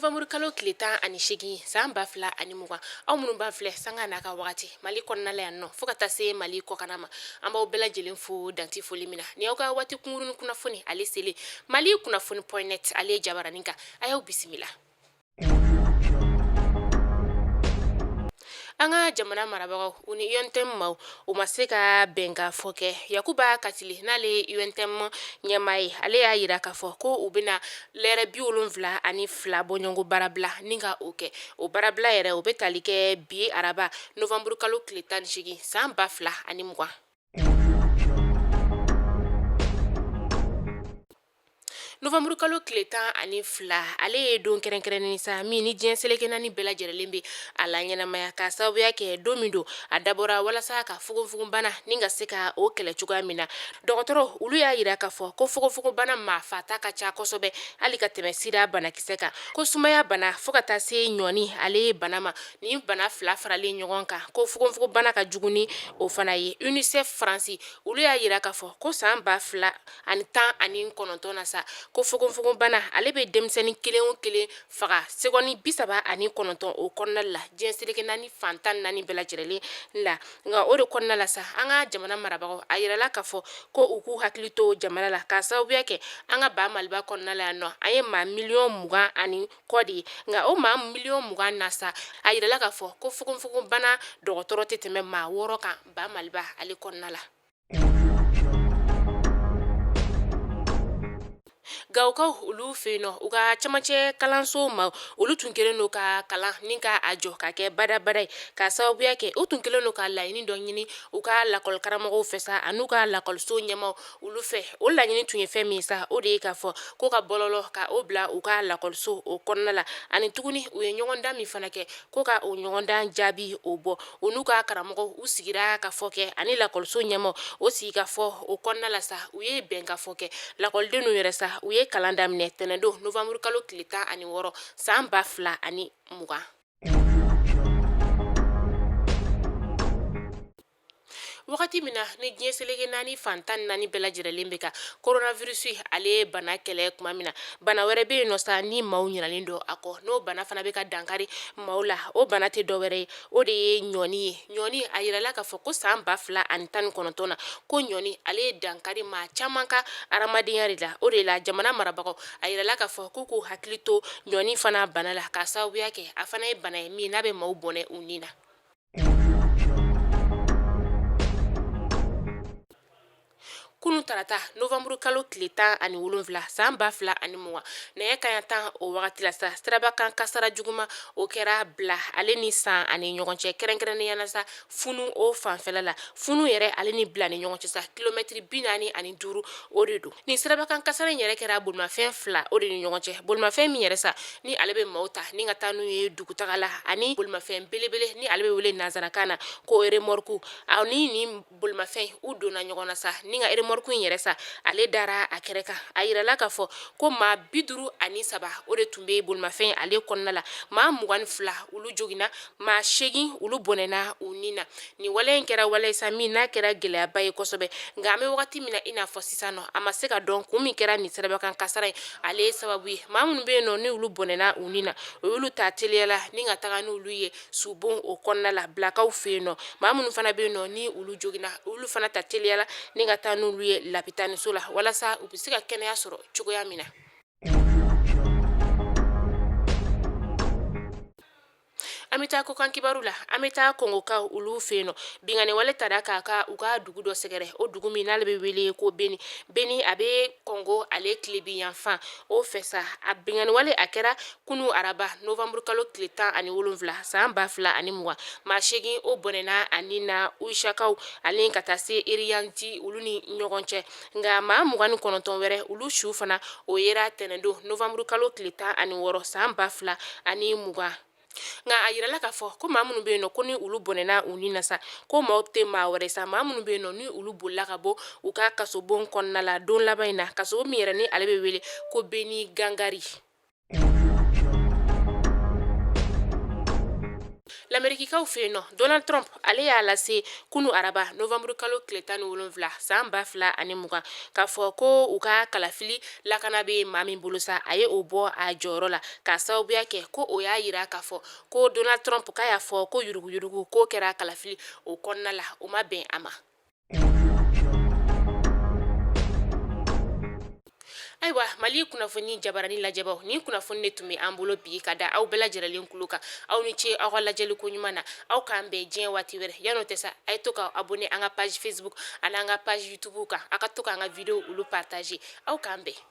November kalo tile 18 san 2020 aw minnu b'an filɛ sanga n'a ka wagati Mali kɔnɔna la yan nɔ fo ka taa se Mali kɔkan ma an b'aw bɛɛ lajɛlen fo danti foli min na ni aw ka waati kunkurunin kunnafoni ale selen Mali kunnafoni.net ale jabaranin kan a y'aw bisimila. An ka jamana marabagaw u ni UNTM maaw u ma se ka bɛn ka fɔ kɛ Yakuba Katile n'ale UNTM ɲɛmaa ye ale y'a yira k'a fɔ ko u bɛna lɛrɛ 72 bɔ ɲɔgɔn barabila ni ka o kɛ o barabila yɛrɛ o bɛ tali kɛ bi araba November kalo tile 18 san 2020. November kalo tile 12 ale ye don kɛrɛnkɛrɛnnen sa min ni diɲɛ seleke naani bɛɛ lajɛlen bɛ a la ɲɛnamaya ka sababuya kɛ don min don a dabɔra walasa ka fogofogonbana ni ka se ka o kɛlɛ cogoya min na dɔgɔtɔrɔ olu y'a yira k'a fɔ ko fogofogonbana maa fata ka ca kosɛbɛ hali ka tɛmɛ sida banakisɛ kan ko sumaya bana fo ka taa se ɲɔni ale ye bana ma ni bana fila faralen ɲɔgɔn kan ko fogofogonbana ka jugu ni o fana ye UNICEF France olu y'a yira k'a fɔ ko san 2019 na sa ko fogofogonbana ale bɛ denmisɛnnin kelen o kelen faga segɔni 39 o kɔnɔna la diɲɛ seleke naani fantan naani bɛɛ lajɛlen la nka o de kɔnɔna la sa an ka jamana marabagaw a yirala k'a fɔ ko u k'u hakili to jamana la ka sababuya kɛ an ka ba Maliba kɔnɔna la yan nɔ an ye maa 20 ani kɔ de ye nka o maa 20 na sa a yirala k'a fɔ ko fogofogonbana dɔgɔtɔrɔ tɛ tɛmɛ maa 6 kan ba Maliba ale kɔnɔna la. Gawkaw olu fɛ yen nɔ u ka camancɛ kalanso ma olu tun kelen n'o ka kalan ni ka a jɔ ka kɛ badabada ye ka sababuya kɛ u tun kelen n'o ka laɲini dɔ ɲini u ka lakɔli karamɔgɔw fɛ sa an'u ka lakɔliso ɲɛmaw olu fɛ o laɲini tun ye fɛn min sa o de ye k'a fɔ ko ka bɔlɔlɔ ka o bila u ka lakɔliso o kɔnɔna la ani tuguni u ye ɲɔgɔndan min fana kɛ ko ka o ɲɔgɔndan jaabi o bɔ u n'u ka karamɔgɔw u sigira ka fɔ kɛ ani lakɔliso ɲɛmaw o sigi ka fɔ o kɔnɔna la sa u ye bɛn ka fɔ kɛ lakɔlidenw yɛrɛ sa u ye kalan daminɛ tɛnɛndon November kalo tile 16 san 2020. Wagati min na ni diɲɛ seleke naani fantan naani bɛɛ lajɛlen bɛ ka coronavirus ale bana kɛlɛ tuma min na bana wɛrɛ bɛ yen nɔ sa ni maaw ɲinalen don a kɔ n'o bana fana bɛ ka dankari maaw la o bana tɛ dɔwɛrɛ ye o de ye ɲɔni ye ɲɔni a yirala k'a fɔ ko san 2019 na ko ɲɔni ale ye dankari maa caman ka adamadenya de la o de la jamana marabagaw a yirala k'a fɔ k'u k'u hakili to ɲɔni fana bana la ka sababuya kɛ a fana ye bana ye min n'a bɛ maaw bɔnɛ u ni na. Kunun tarata November kalo tile 17 san 2020 nɛgɛ kaɲɛ 10 o wagati la sa sirabakan kasara juguma o kɛra bila ale ni san ani ɲɔgɔn cɛ kɛrɛnkɛrɛnnenya la sa funu o fanfɛla la funu yɛrɛ ale ni bila ni ɲɔgɔn cɛ sa kilomɛtiri 45 o de don ni sirabakan kasara yɛrɛ kɛra bolimafɛn 2 o de ni ɲɔgɔn cɛ bolimafɛn min yɛrɛ sa ni ale bɛ maaw ta ni ka taa n'u ye dugutaga la ani bolimafɛn belebele ni ale bɛ wele nanzarakan na ko remorque ani ni bolimafɛn u donna ɲɔgɔn na sa ni ka remorque in yɛrɛ sa ale dara a kɛrɛ kan a yirala k'a fɔ ko maa 53 o de tun bɛ bolimafɛn ale kɔnɔna la maa 22 olu joginna maa 8 olu bɔnɛna u ni na ni wale in kɛra wale sa min n'a kɛra gɛlɛyaba ye kosɛbɛ nka an bɛ wagati min na i n'a fɔ sisan nɔ a ma se ka dɔn kun min kɛra nin sirabakan kasara ye ale ye sababu ye maa minnu bɛ yen nɔ ni olu bɔnɛna u ni na o y'olu ta teliyala ni ka taga n'olu ye subon o kɔnɔna la bilakaw fɛ yen nɔ maa minnu fana bɛ yen nɔ ni olu joginna olu fana ta teliyala ni ka taa n'olu ye lapitaniso la walasa u bɛ se ka kɛnɛya sɔrɔ cogoya min na. An bɛ taa kokan kibaru la an bɛ taa Kongokaw olu fɛ yen nɔ bingani wale tada k'a u ka dugu dɔ sɛgɛrɛ o dugu min n'ale bɛ wele ko Beni a bɛ Kongo ale tilebi yanfan o fɛ sa a bingani wale a kɛra kunu araba November kalo tile 17 san 2020 maa 8 o bɔnɛna ani na Uishakaw ale ka taa se Iriyanti olu ni ɲɔgɔn cɛ nka maa 29 wɛrɛ olu su fana o yera tɛnɛndon November kalo tile 16 san 2020 nka a yirala k'a fɔ ko maa minnu bɛ yen nɔ ko ni olu bɔnɛna u ni na sa ko maaw tɛ maa wɛrɛ sa maa minnu bɛ yen nɔ ni olu bolila ka bɔ u ka kasobon kɔnɔna la don laban in na kasobo min yɛrɛ ni ale bɛ wele ko Beni Gangari. L'Amerikaw fe yen nɔ Donald Trump ale y'a lase kunu araba novembre kalo tile 17 san 2020 k'a fɔ ko u ka kalafili lakana be maa min bolo sa a ye o bɔ a jɔyɔrɔ la k'a sababuya kɛ ko o y'a yira k'a fɔ ko Donald Trump k'a y'a fɔ ko yuruguyurugu ko kɛra kalafili o kɔnɔna la o ma bɛn a ma. Ayiwa Mali kunnafoni jabarani lajɛbaw ni kunnafoni de tun bɛ an bolo bi ka da aw bɛɛ lajɛlen kulo kan aw ni ce aw ka lajɛli ko ɲuman na aw k'an bɛn diɲɛ waati wɛrɛ yan'o tɛ sa a ye to ka abonné an ka page Facebook ani an ka page YouTube kan a ka to k'an ka vidéo olu partager aw k'an bɛn.